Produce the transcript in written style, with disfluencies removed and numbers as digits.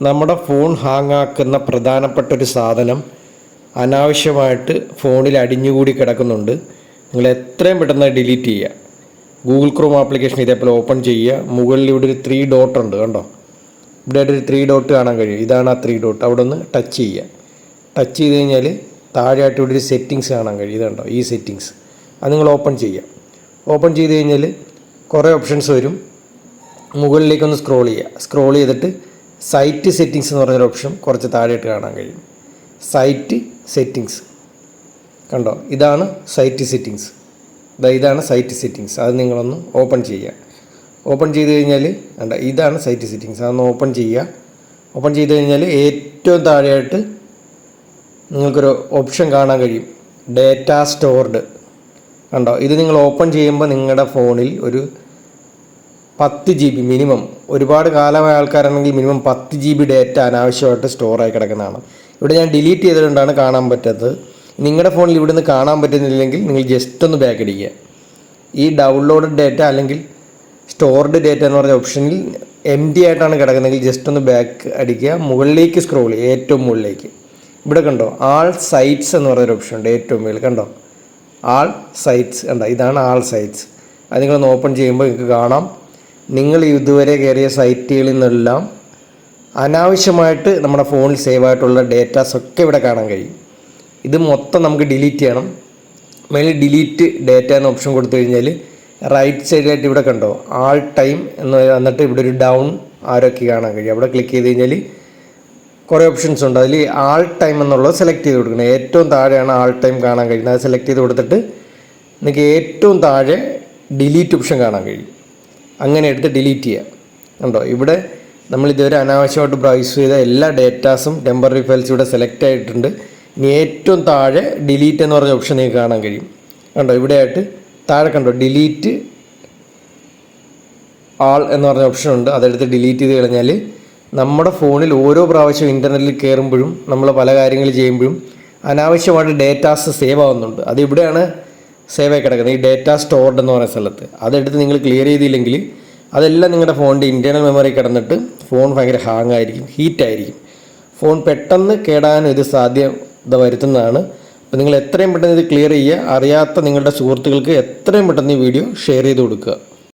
നമ്മുടെ phone hang ആക്കുന്ന പ്രധാനപ്പെട്ട ഒരു സാധനം അനാവശ്യമായിട്ട് ഫോണിൽ അടിഞ്ഞുകൂടി കിടക്കുന്നുണ്ട്. നിങ്ങൾ എത്രയും പെട്ടെന്ന് ഡിലീറ്റ് ചെയ്യുക. ഗൂഗിൾ ക്രോം ആപ്ലിക്കേഷൻ ഇതേപോലെ ഓപ്പൺ ചെയ്യുക. മുകളിൽ ഇവിടെ ഒരു 3 ഡോട്ട് ഉണ്ട്, കണ്ടോ? ഇവിടെ ഒരു 3 ഡോട്ട് കാണാൻ കഴിയും. ഇതാണ് ആ 3 ഡോട്ട്. അവിടെ ഒന്ന് ടച്ച് ചെയ്യുക. ടച്ച് ചെയ്ത് കഴിഞ്ഞാൽ താഴെയായിട്ട് ഇവിടെ ഒരു സെറ്റിങ്സ് കാണാൻ കഴിയും. ഇതുണ്ടോ, ഈ സെറ്റിങ്സ്. അത് നിങ്ങൾ ഓപ്പൺ ചെയ്യുക. ഓപ്പൺ ചെയ്ത് കഴിഞ്ഞാൽ കുറേ ഓപ്ഷൻസ് വരും. മുകളിലേക്കൊന്ന് സ്ക്രോൾ ചെയ്യുക. സ്ക്രോൾ ചെയ്തിട്ട് സൈറ്റ് സെറ്റിങ്സ് എന്ന് പറഞ്ഞൊരു ഓപ്ഷൻ കുറച്ച് താഴെയായിട്ട് കാണാൻ കഴിയും. സൈറ്റ് സെറ്റിങ്സ് കണ്ടോ, ഇതാണ് സൈറ്റ് സെറ്റിങ്സ്. ഇതാണ് സൈറ്റ് സെറ്റിങ്സ്. അത് നിങ്ങളൊന്ന് ഓപ്പൺ ചെയ്യുക. ഓപ്പൺ ചെയ്ത് കഴിഞ്ഞാൽ കണ്ടോ, ഇതാണ് സൈറ്റ് സെറ്റിങ്സ്. അതൊന്ന് ഓപ്പൺ ചെയ്യുക. ഓപ്പൺ ചെയ്ത് കഴിഞ്ഞാൽ ഏറ്റവും താഴെയായിട്ട് നിങ്ങൾക്കൊരു ഓപ്ഷൻ കാണാൻ കഴിയും, ഡേറ്റ സ്റ്റോർഡ്. കണ്ടോ, ഇത് നിങ്ങൾ ഓപ്പൺ ചെയ്യുമ്പോൾ നിങ്ങളുടെ ഫോണിൽ ഒരു 10 GB മിനിമം, ഒരുപാട് കാലമായ ആൾക്കാരാണെങ്കിൽ മിനിമം 10 GB ഡേറ്റ അനാവശ്യമായിട്ട് സ്റ്റോറായി കിടക്കുന്നതാണ്. ഇവിടെ ഞാൻ ഡിലീറ്റ് ചെയ്തുകൊണ്ടാണ് കാണാൻ പറ്റാത്തത്. നിങ്ങളുടെ ഫോണിൽ ഇവിടെ നിന്ന് കാണാൻ പറ്റുന്നില്ലെങ്കിൽ നിങ്ങൾ ജസ്റ്റ് ഒന്ന് ബാക്ക് അടിക്കുക. ഈ ഡൗൺലോഡ് ഡേറ്റ അല്ലെങ്കിൽ സ്റ്റോർഡ് ഡേറ്റ എന്ന് പറഞ്ഞ ഓപ്ഷനിൽ empty ആയിട്ടാണ് കിടക്കുന്നതെങ്കിൽ ജസ്റ്റ് ഒന്ന് ബാക്ക് അടിക്കുക. മുകളിലേക്ക് സ്ക്രോൾ ചെയ്യുക, ഏറ്റവും മുകളിലേക്ക്. ഇവിടെ കണ്ടോ, ആൾ സൈറ്റ്സ് എന്ന് പറയുന്നൊരു ഓപ്ഷൻ ഉണ്ട് ഏറ്റവും മുകളിൽ. കണ്ടോ, ആൾ സൈറ്റ്സ് കണ്ടോ, ഇതാണ് ആൾ സൈറ്റ്സ്. അത് നിങ്ങളൊന്ന് ഓപ്പൺ ചെയ്യുമ്പോൾ നിങ്ങൾക്ക് കാണാം, നിങ്ങൾ ഇതുവരെ കയറിയ സൈറ്റുകളിൽ നിന്നെല്ലാം അനാവശ്യമായിട്ട് നമ്മുടെ ഫോണിൽ സേവ് ആയിട്ടുള്ള ഡേറ്റാസ് ഒക്കെ ഇവിടെ കാണാൻ കഴിയും. ഇത് മൊത്തം നമുക്ക് ഡിലീറ്റ് ചെയ്യണം. മേലിൽ ഡിലീറ്റ് ഡേറ്റ എന്ന ഓപ്ഷൻ കൊടുത്തു കഴിഞ്ഞാൽ റൈറ്റ് സൈഡിലായിട്ട് ഇവിടെ കണ്ടോ, ആൾ ടൈം എന്ന് വന്നിട്ട് ഇവിടെ ഒരു ഡൗൺ ആരൊക്കെ കാണാൻ കഴിയും. അവിടെ ക്ലിക്ക് ചെയ്ത് കഴിഞ്ഞാൽ കുറേ ഓപ്ഷൻസ് ഉണ്ട്. അതിൽ ആൾ ടൈം എന്നുള്ളത് സെലക്ട് ചെയ്ത് കൊടുക്കണം. ഏറ്റവും താഴെയാണ് ആൾ ടൈം കാണാൻ കഴിയുന്നത്. അത് സെലക്ട് ചെയ്ത് കൊടുത്തിട്ട് നിങ്ങൾക്ക് ഏറ്റവും താഴെ ഡിലീറ്റ് ഓപ്ഷൻ കാണാൻ കഴിയും. അങ്ങനെ എടുത്ത് ഡിലീറ്റ് ചെയ്യുക. കണ്ടോ, ഇവിടെ നമ്മൾ ഇതുവരെ അനാവശ്യമായിട്ട് ബ്രൗസ് ചെയ്ത എല്ലാ ഡേറ്റാസും ടെമ്പററി ഫയൽസ് ഇവിടെ സെലക്ട് ആയിട്ടുണ്ട്. ഇനി ഏറ്റവും താഴെ ഡിലീറ്റ് എന്ന് പറഞ്ഞ ഓപ്ഷൻ നിങ്ങൾക്ക് കാണാൻ കഴിയും. കണ്ടോ, ഇവിടെ ആയിട്ട് താഴെ കണ്ടോ ഡിലീറ്റ് ആൾ എന്ന് പറഞ്ഞ ഓപ്ഷൻ ഉണ്ട്. അതെടുത്ത് ഡിലീറ്റ് ചെയ്ത് കഴിഞ്ഞാൽ നമ്മുടെ ഫോണിൽ ഓരോ പ്രാവശ്യം ഇൻ്റർനെറ്റിൽ കയറുമ്പോഴും നമ്മൾ പല കാര്യങ്ങൾ ചെയ്യുമ്പോഴും അനാവശ്യമായിട്ട് ഡേറ്റാസ് സേവ് ആവുന്നുണ്ട്. അതിവിടെയാണ് സേവ് ആയി കിടക്കുന്നത്, ഈ ഡേറ്റ സ്റ്റോർഡ് എന്ന് പറയുന്ന സ്ഥലത്ത്. അതെടുത്ത് നിങ്ങൾ ക്ലിയർ ചെയ്തില്ലെങ്കിൽ അതെല്ലാം നിങ്ങളുടെ ഫോണിൻ്റെ ഇൻറ്റേർണൽ മെമ്മറി കിടന്നിട്ട് ഫോൺ ഭയങ്കര ഹാങ് ആയിരിക്കും, ഹീറ്റായിരിക്കും. ഫോൺ പെട്ടെന്ന് കേടാൻ ഇത് സാധ്യത വരുത്തുന്നതാണ്. അപ്പോൾ നിങ്ങൾ എത്രയും പെട്ടെന്ന് ഇത് ക്ലിയർ ചെയ്യുക. അറിയാത്ത നിങ്ങളുടെ സുഹൃത്തുക്കൾക്ക് എത്രയും പെട്ടെന്ന് ഈ വീഡിയോ ഷെയർ ചെയ്ത് കൊടുക്കുക.